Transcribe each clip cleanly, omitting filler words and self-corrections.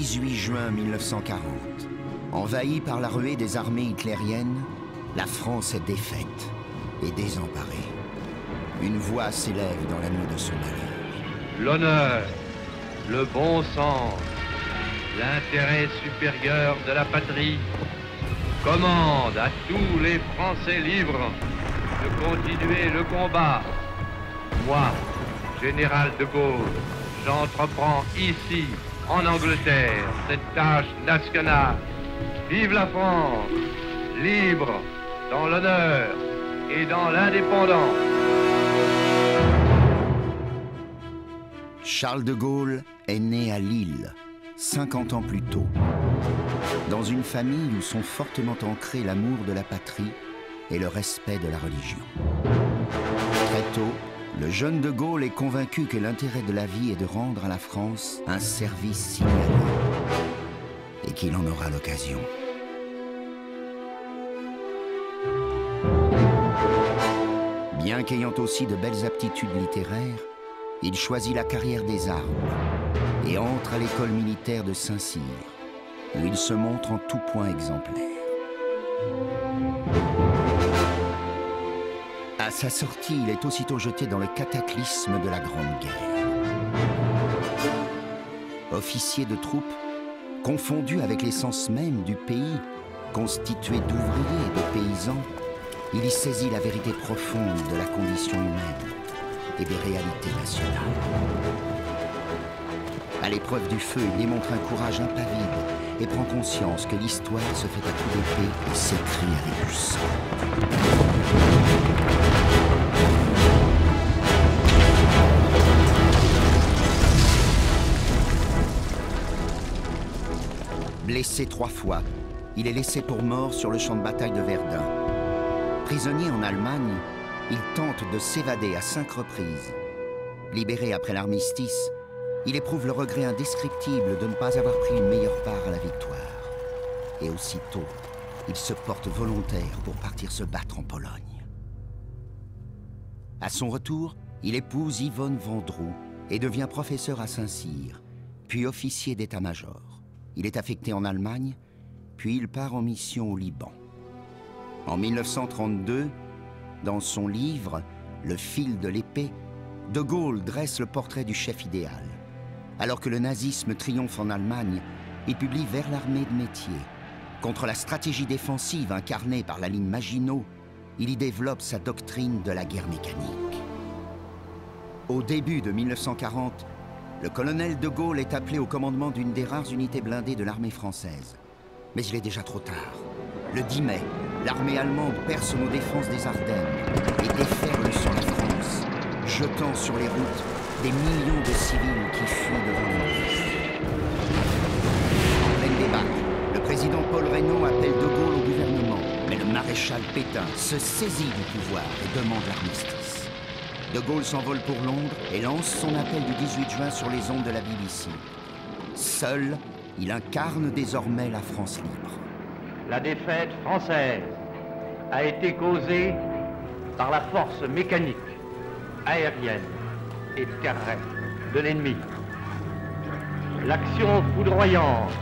18 juin 1940. Envahie par la ruée des armées hitlériennes, la France est défaite et désemparée. Une voix s'élève dans la nuit de son malheur. L'honneur, le bon sens, l'intérêt supérieur de la patrie commande à tous les Français libres de continuer le combat. Moi, général de Gaulle, j'entreprends ici, en Angleterre, cette tâche nationale. Vive la France, libre, dans l'honneur et dans l'indépendance. Charles de Gaulle est né à Lille, 50 ans plus tôt, dans une famille où sont fortement ancrés l'amour de la patrie et le respect de la religion. Très tôt, le jeune de Gaulle est convaincu que l'intérêt de la vie est de rendre à la France un service signalé et qu'il en aura l'occasion. Bien qu'ayant aussi de belles aptitudes littéraires, il choisit la carrière des armes et entre à l'école militaire de Saint-Cyr, où il se montre en tout point exemplaire. À sa sortie, il est aussitôt jeté dans le cataclysme de la Grande Guerre. Officier de troupe, confondu avec l'essence même du pays, constitué d'ouvriers et de paysans, il y saisit la vérité profonde de la condition humaine et des réalités nationales. À l'épreuve du feu, il démontre un courage impavide et prend conscience que l'histoire se fait à coups d'épée et s'écrit avec du sang. Blessé 3 fois, il est laissé pour mort sur le champ de bataille de Verdun. Prisonnier en Allemagne, il tente de s'évader à 5 reprises. Libéré après l'armistice, il éprouve le regret indescriptible de ne pas avoir pris une meilleure part à la victoire. Et aussitôt, il se porte volontaire pour partir se battre en Pologne. À son retour, il épouse Yvonne Vendroux et devient professeur à Saint-Cyr, puis officier d'état-major. Il est affecté en Allemagne, puis il part en mission au Liban. En 1932, dans son livre « Le fil de l'épée », de Gaulle dresse le portrait du chef idéal. Alors que le nazisme triomphe en Allemagne, il publie Vers l'armée de métier. Contre la stratégie défensive incarnée par la ligne Maginot, il y développe sa doctrine de la guerre mécanique. Au début de 1940, le colonel de Gaulle est appelé au commandement d'une des rares unités blindées de l'armée française. Mais il est déjà trop tard. Le 10 mai, l'armée allemande perce nos défenses des Ardennes et déferle sur la France, jetant sur les routes des millions de civils qui fuient devant l'ennemi. En pleine débarque, le président Paul Reynaud appelle de Gaulle au gouvernement, mais le maréchal Pétain se saisit du pouvoir et demande l'armistice. De Gaulle s'envole pour Londres et lance son appel du 18 juin sur les ondes de la BBC. Seul, il incarne désormais la France libre. La défaite française a été causée par la force mécanique, aérienne et terrestre de l'ennemi. L'action foudroyante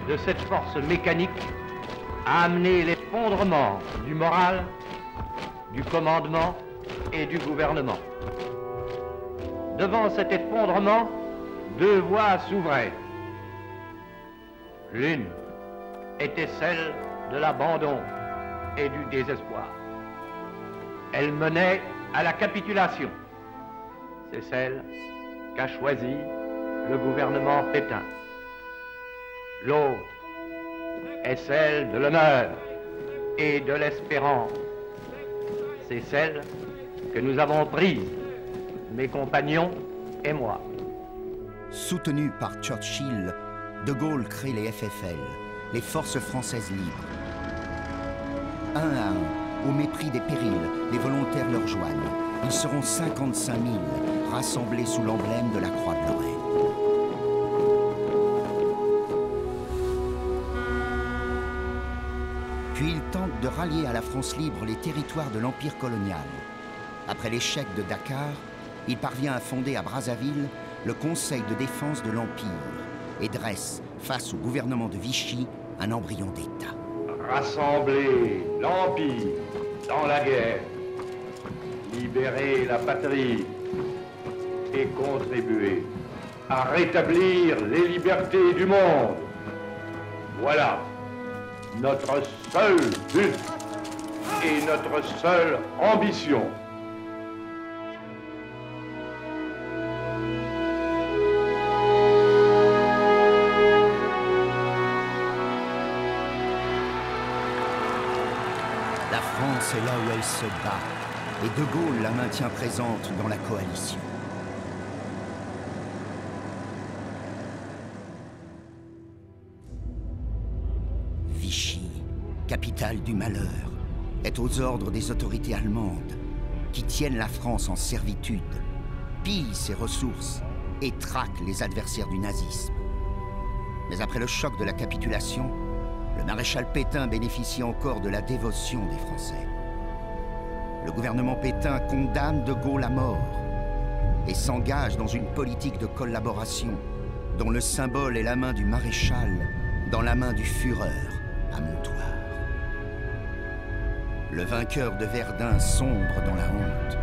de cette force mécanique a amené l'effondrement du moral, du commandement et du gouvernement. Devant cet effondrement, 2 voies s'ouvraient. L'une était celle de l'abandon et du désespoir. Elle menait à la capitulation. C'est celle qu'a choisie le gouvernement Pétain. L'autre est celle de l'honneur et de l'espérance. C'est celle que nous avons prise, mes compagnons et moi. Soutenu par Churchill, de Gaulle crée les FFL, les Forces françaises libres. Un à un, au mépris des périls, les volontaires leur joignent. Ils seront 55 000, rassemblés sous l'emblème de la Croix de Lorraine. Puis ils tentent de rallier à la France libre les territoires de l'Empire colonial. Après l'échec de Dakar, il parvient à fonder à Brazzaville le Conseil de défense de l'Empire et dresse face au gouvernement de Vichy, un embryon d'État. Rassembler l'Empire dans la guerre, libérer la patrie et contribuer à rétablir les libertés du monde. Voilà notre seul but et notre seule ambition. La France est là où elle se bat, et De Gaulle la maintient présente dans la coalition. Vichy, capitale du malheur, est aux ordres des autorités allemandes, qui tiennent la France en servitude, pillent ses ressources et traquent les adversaires du nazisme. Mais après le choc de la capitulation, le maréchal Pétain bénéficie encore de la dévotion des Français. Le gouvernement Pétain condamne De Gaulle à mort et s'engage dans une politique de collaboration dont le symbole est la main du maréchal dans la main du Führer à Montoire. Le vainqueur de Verdun sombre dans la honte.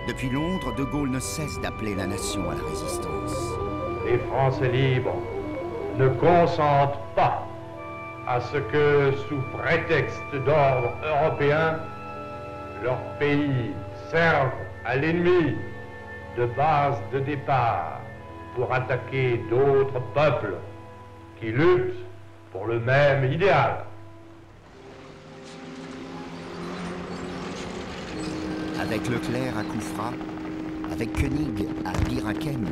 Depuis Londres, De Gaulle ne cesse d'appeler la nation à la résistance. Les Français libres ne consentent pas à ce que, sous prétexte d'ordre européen, leur pays serve à l'ennemi de base de départ pour attaquer d'autres peuples qui luttent pour le même idéal. Avec Leclerc à Koufra, avec Koenig à Bir Hakeim,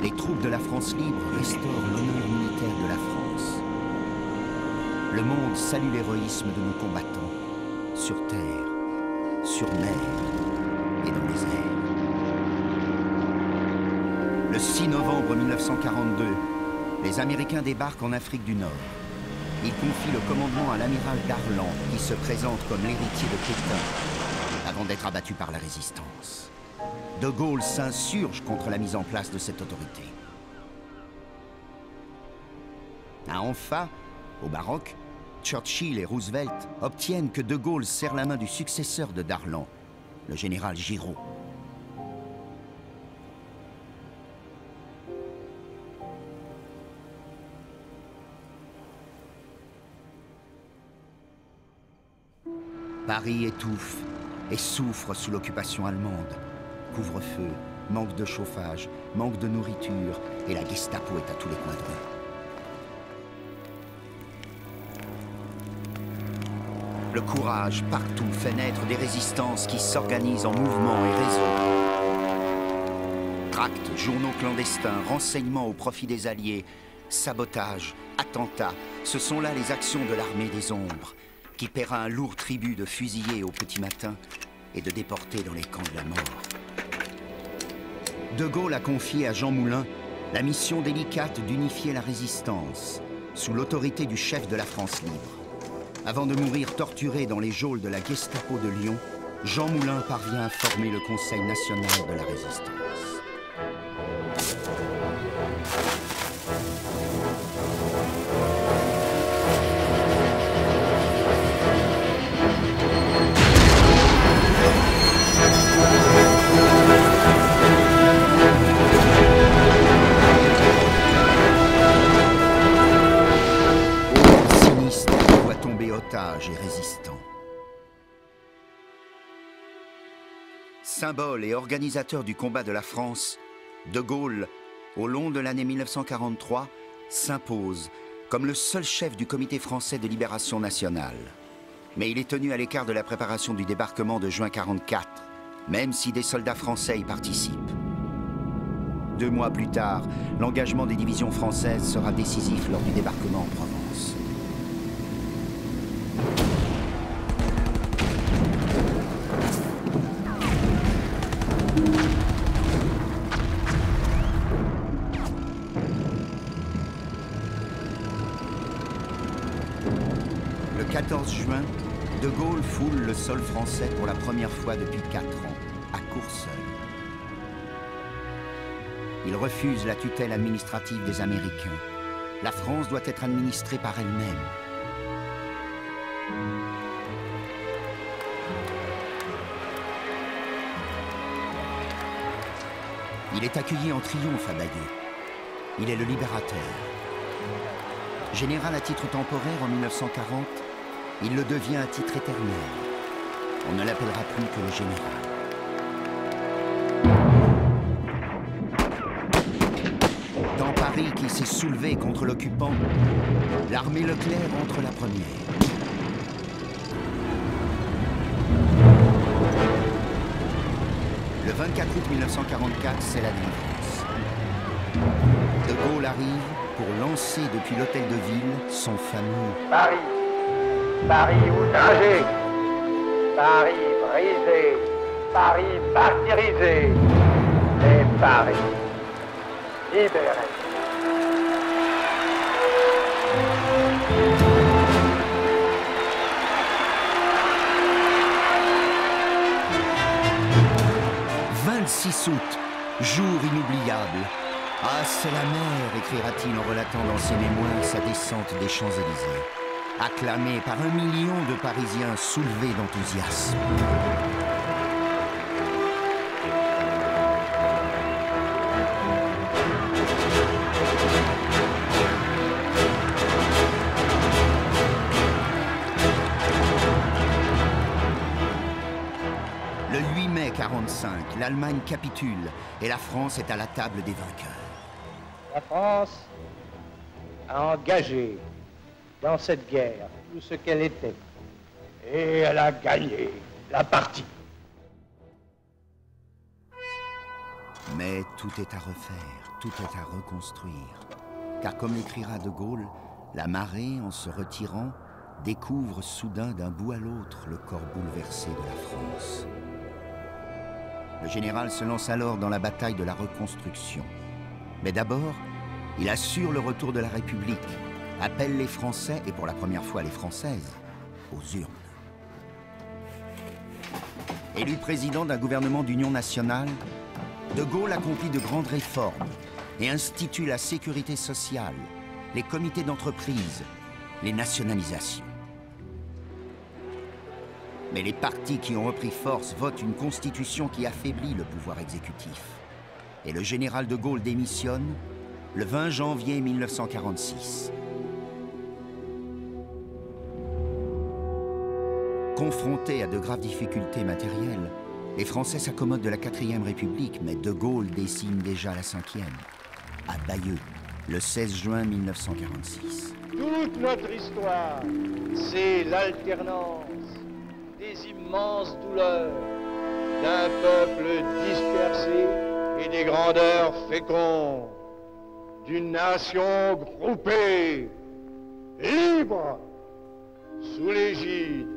les troupes de la France libre restaurent l'honneur militaire de la France. Le monde salue l'héroïsme de nos combattants, sur terre, sur mer et dans les airs. Le 6 novembre 1942, les Américains débarquent en Afrique du Nord. Ils confient le commandement à l'amiral Darlan, qui se présente comme l'héritier de Pétain, avant d'être abattu par la résistance. De Gaulle s'insurge contre la mise en place de cette autorité. À Anfa, au Maroc, Churchill et Roosevelt obtiennent que De Gaulle serre la main du successeur de Darlan, le général Giraud. Paris étouffe et souffre sous l'occupation allemande. Couvre-feu, manque de chauffage, manque de nourriture, et la Gestapo est à tous les coins de rue. Le courage, partout, fait naître des résistances qui s'organisent en mouvements et réseaux. Tracts, journaux clandestins, renseignements au profit des Alliés, sabotage, attentats, ce sont là les actions de l'armée des ombres, qui paiera un lourd tribut de fusillés au petit matin et de déportés dans les camps de la mort. De Gaulle a confié à Jean Moulin la mission délicate d'unifier la résistance, sous l'autorité du chef de la France libre. Avant de mourir torturé dans les geôles de la Gestapo de Lyon, Jean Moulin parvient à former le Conseil national de la résistance. Et résistant. Symbole et organisateur du combat de la France, De Gaulle, au long de l'année 1943, s'impose comme le seul chef du Comité français de libération nationale. Mais il est tenu à l'écart de la préparation du débarquement de juin 1944, même si des soldats français y participent. 2 mois plus tard, l'engagement des divisions françaises sera décisif lors du débarquement en Provence. Le 14 juin, De Gaulle foule le sol français pour la première fois depuis 4 ans, à Courseulles. Il refuse la tutelle administrative des Américains. La France doit être administrée par elle-même. Il est accueilli en triomphe à Bayeux. Il est le libérateur. Général à titre temporaire en 1940, il le devient à titre éternel. On ne l'appellera plus que le général. Dans Paris qui s'est soulevé contre l'occupant, l'armée Leclerc entre la première. Le 24 août 1944, c'est la délivrance. De Gaulle arrive pour lancer depuis l'hôtel de ville son fameux Paris, Paris outragé, Paris brisé, Paris martyrisé, et Paris libéré. « 26 août, jour inoubliable. Ah, c'est la mer, écrira-t-il en relatant dans ses mémoires sa descente des Champs-Élysées. Acclamé par 1 million de Parisiens soulevés d'enthousiasme. Le 8 mai 1945, l'Allemagne capitule et la France est à la table des vainqueurs. La France a engagé dans cette guerre tout ce qu'elle était. Et elle a gagné la partie. Mais tout est à refaire, tout est à reconstruire. Car comme l'écrira De Gaulle, la marée, en se retirant, découvre soudain d'un bout à l'autre le corps bouleversé de la France. Le général se lance alors dans la bataille de la reconstruction. Mais d'abord, il assure le retour de la République, appelle les Français, et pour la première fois les Françaises, aux urnes. Élu président d'un gouvernement d'union nationale, De Gaulle accomplit de grandes réformes et institue la sécurité sociale, les comités d'entreprise, les nationalisations. Mais les partis qui ont repris force votent une constitution qui affaiblit le pouvoir exécutif. Et le général de Gaulle démissionne le 20 janvier 1946. Confrontés à de graves difficultés matérielles, les Français s'accommodent de la 4e République, mais De Gaulle dessine déjà la 5e, à Bayeux, le 16 juin 1946. Toute notre histoire, c'est l'alternance des immenses douleurs d'un peuple dispersé et des grandeurs fécondes, d'une nation groupée, libre, sous l'égide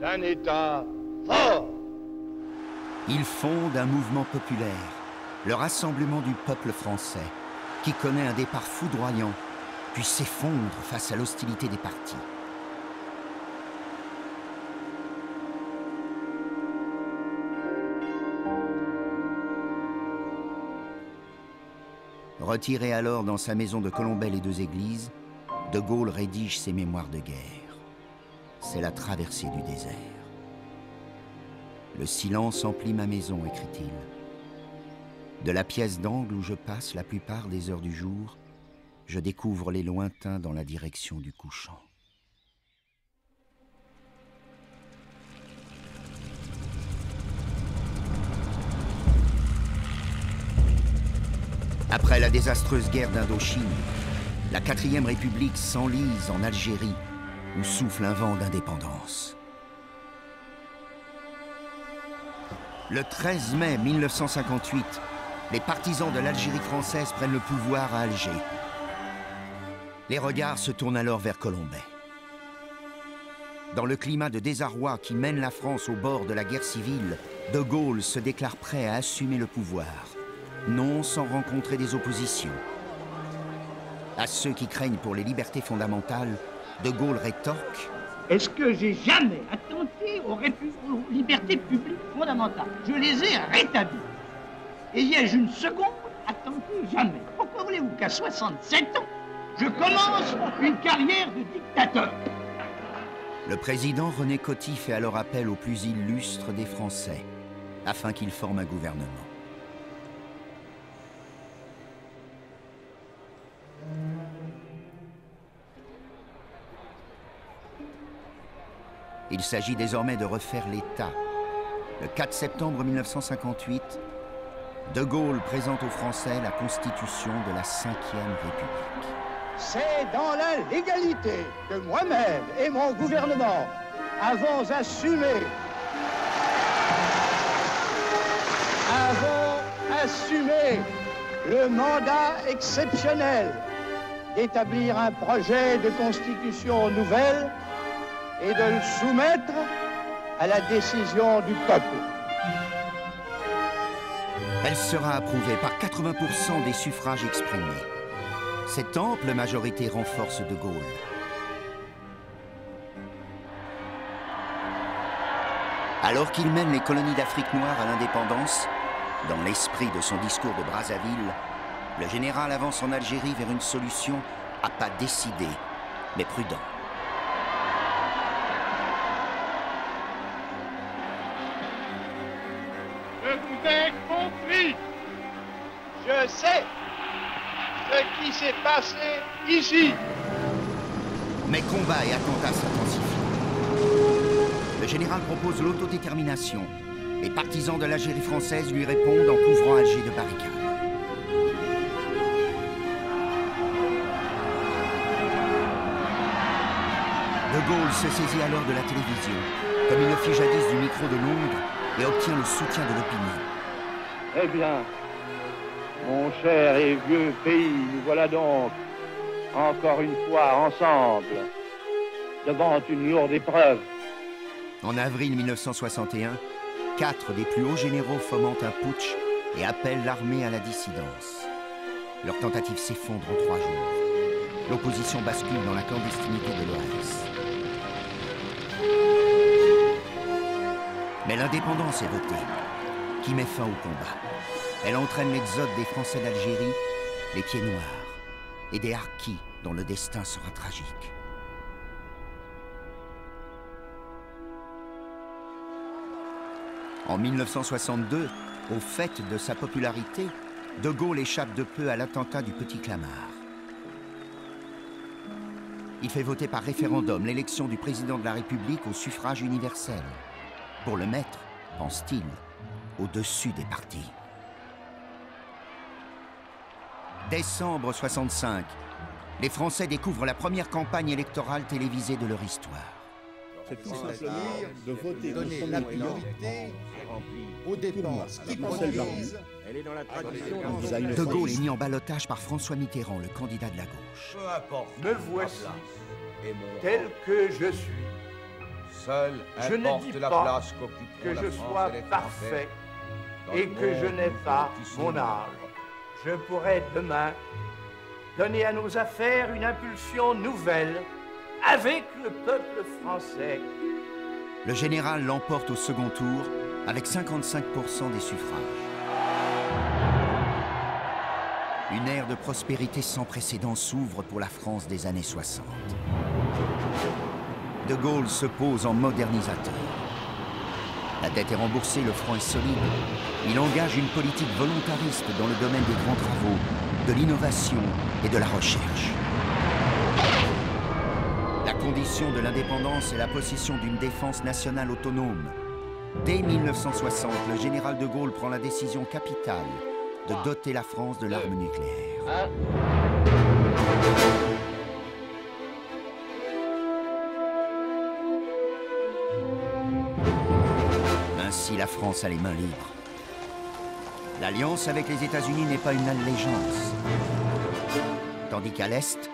d'un État fort. Il fonde un mouvement populaire, le Rassemblement du peuple français, qui connaît un départ foudroyant, puis s'effondre face à l'hostilité des partis. Retiré alors dans sa maison de Colombey les Deux Églises, De Gaulle rédige ses mémoires de guerre. C'est la traversée du désert. Le silence emplit ma maison, écrit-il. De la pièce d'angle où je passe la plupart des heures du jour, je découvre les lointains dans la direction du couchant. Après la désastreuse guerre d'Indochine, la 4e République s'enlise en Algérie, où souffle un vent d'indépendance. Le 13 mai 1958, les partisans de l'Algérie française prennent le pouvoir à Alger. Les regards se tournent alors vers Colombey. Dans le climat de désarroi qui mène la France au bord de la guerre civile, De Gaulle se déclare prêt à assumer le pouvoir, non sans rencontrer des oppositions. À ceux qui craignent pour les libertés fondamentales, De Gaulle rétorque: est-ce que j'ai jamais attenté aux libertés publiques fondamentales? Je les ai rétablies. Et y ai-je une seconde attenté attenter, jamais. Pourquoi voulez-vous qu'à 67 ans, je commence une carrière de dictateur? Le président René Coty fait alors appel aux plus illustres des Français, afin qu'ils forment un gouvernement. Il s'agit désormais de refaire l'État. Le 4 septembre 1958, De Gaulle présente aux Français la constitution de la Ve République. C'est dans la légalité que moi-même et mon gouvernement avons assumé le mandat exceptionnel d'établir un projet de constitution nouvelle et de le soumettre à la décision du peuple. Elle sera approuvée par 80% des suffrages exprimés. Cette ample majorité renforce De Gaulle. Alors qu'il mène les colonies d'Afrique noire à l'indépendance, dans l'esprit de son discours de Brazzaville, le général avance en Algérie vers une solution à pas décidé, mais prudent. Je vous ai compris. Je sais ce qui s'est passé ici. Mais combats et attentats s'intensifient. Le général propose l'autodétermination. Les partisans de l'Algérie française lui répondent en couvrant Alger de barricades. De Gaulle se saisit alors de la télévision, comme il le fit jadis du micro de Londres, et obtient le soutien de l'opinion. Eh bien, mon cher et vieux pays, nous voilà donc, encore une fois ensemble, devant une lourde épreuve. En avril 1961, 4 des plus hauts généraux fomentent un putsch et appellent l'armée à la dissidence. Leur tentative s'effondre en 3 jours. L'opposition bascule dans la clandestinité de l'OAS. Mais l'indépendance est votée, qui met fin au combat. Elle entraîne l'exode des Français d'Algérie, les pieds noirs, et des harkis dont le destin sera tragique. En 1962, au fait de sa popularité, De Gaulle échappe de peu à l'attentat du Petit Clamart. Il fait voter par référendum l'élection du président de la République au suffrage universel, pour le mettre, pense-t-il, au-dessus des partis. Décembre 65, les Français découvrent la première campagne électorale télévisée de leur histoire. C'est tout simplement de voter donner la priorité aux dépenses qui conduisent. Elle est dans la tradition. De Gaulle est mis en ballottage par François Mitterrand, le candidat de la gauche. Peu importe. Me voici, tel que je suis. Seul Je ne dis pas que je sois parfait et que je n'ai pas mon âge. Je pourrais demain donner à nos affaires une impulsion nouvelle avec le peuple français. Le général l'emporte au second tour avec 55% des suffrages. Une ère de prospérité sans précédent s'ouvre pour la France des années 60. De Gaulle se pose en modernisateur. La dette est remboursée, le franc est solide. Il engage une politique volontariste dans le domaine des grands travaux, de l'innovation et de la recherche. La condition de l'indépendance est la possession d'une défense nationale autonome. Dès 1960, le général de Gaulle prend la décision capitale de doter la France de l'arme nucléaire. Ainsi, la France a les mains libres. L'alliance avec les États-Unis n'est pas une allégeance. Tandis qu'à l'Est,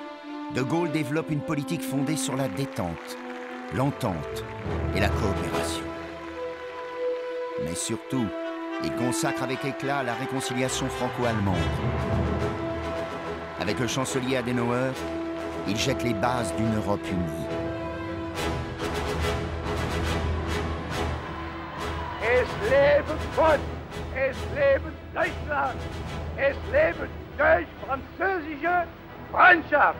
De Gaulle développe une politique fondée sur la détente, l'entente et la coopération. Mais surtout, il consacre avec éclat la réconciliation franco-allemande. Avec le chancelier Adenauer, il jette les bases d'une Europe unie. Es lebe Gott, es lebe Deutschland, es lebe Deutsch, Französische, Freundschaft.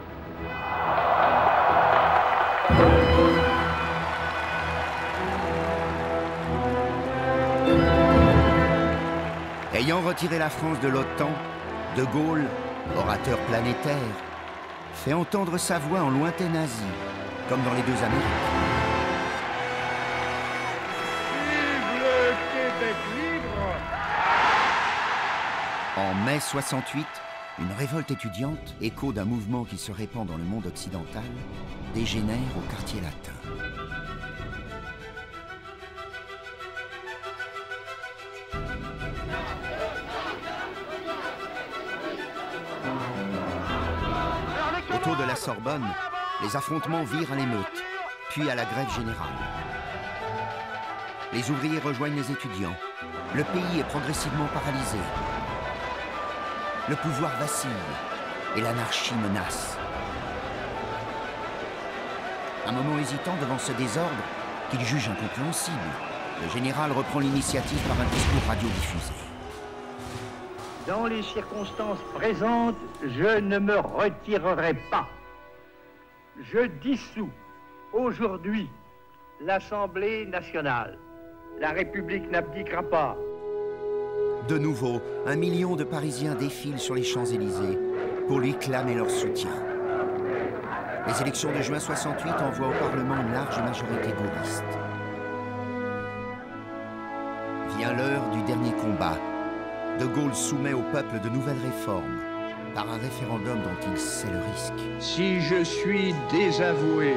Ayant retiré la France de l'OTAN, De Gaulle, orateur planétaire, fait entendre sa voix en lointaine Asie, comme dans les deux Amériques. Vive le Québec libre! En mai 68, une révolte étudiante, écho d'un mouvement qui se répand dans le monde occidental, dégénère au quartier latin. Autour de la Sorbonne, les affrontements virent à l'émeute, puis à la grève générale. Les ouvriers rejoignent les étudiants. Le pays est progressivement paralysé. Le pouvoir vacille et l'anarchie menace. Un moment hésitant devant ce désordre qu'il juge incompréhensible, le général reprend l'initiative par un discours radiodiffusé. Dans les circonstances présentes, je ne me retirerai pas. Je dissous aujourd'hui l'Assemblée nationale. La République n'abdiquera pas. De nouveau, 1 million de Parisiens défilent sur les Champs-Élysées pour lui clamer leur soutien. Les élections de juin 68 envoient au Parlement une large majorité gaulliste. Vient l'heure du dernier combat. De Gaulle soumet au peuple de nouvelles réformes par un référendum dont il sait le risque. Si je suis désavoué,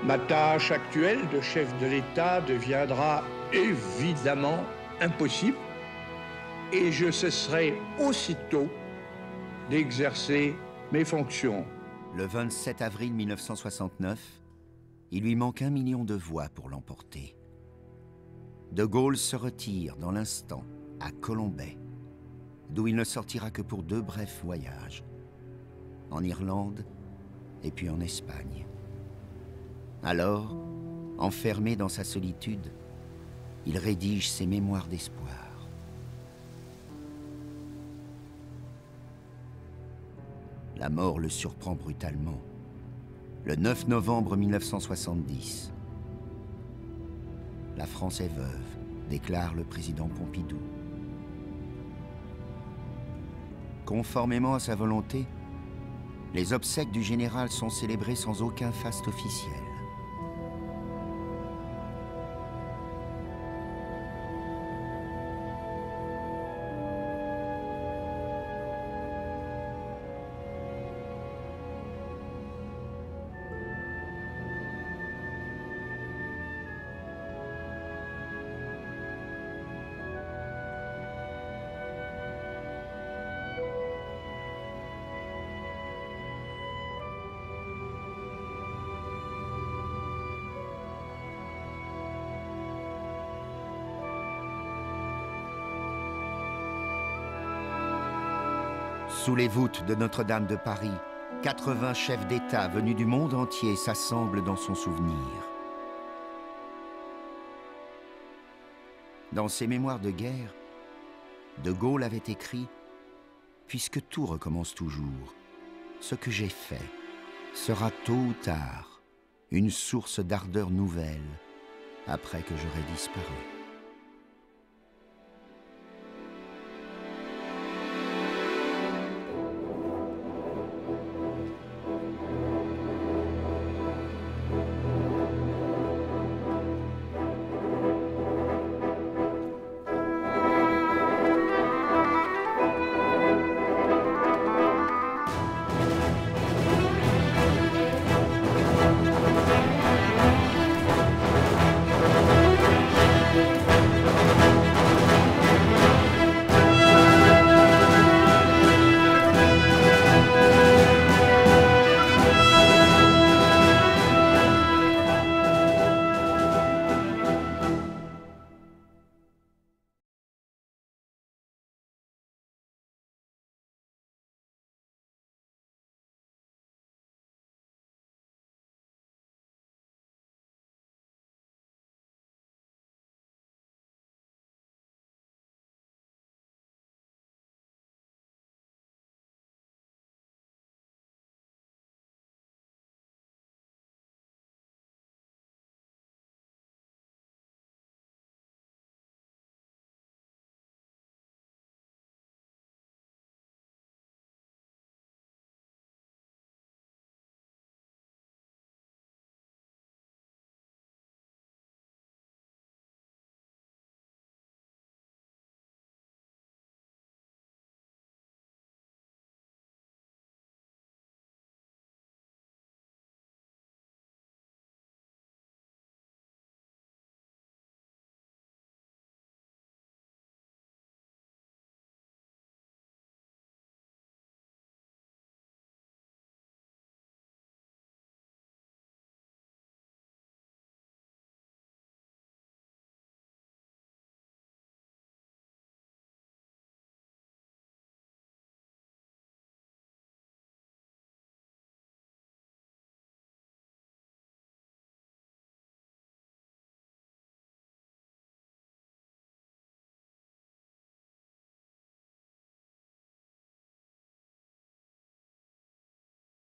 ma tâche actuelle de chef de l'État deviendra évidemment impossible et je cesserai aussitôt d'exercer mes fonctions. Le 27 avril 1969, il lui manque 1 million de voix pour l'emporter. De Gaulle se retire dans l'instant à Colombey, d'où il ne sortira que pour 2 brefs voyages, en Irlande et puis en Espagne. Alors, enfermé dans sa solitude, il rédige ses mémoires d'espoir. La mort le surprend brutalement, le 9 novembre 1970. La France est veuve, déclare le président Pompidou. Conformément à sa volonté, les obsèques du général sont célébrées sans aucun faste officiel. Sous les voûtes de Notre-Dame de Paris, 80 chefs d'État venus du monde entier s'assemblent dans son souvenir. Dans ses mémoires de guerre, De Gaulle avait écrit « Puisque tout recommence toujours, ce que j'ai fait sera tôt ou tard une source d'ardeur nouvelle après que j'aurai disparu. »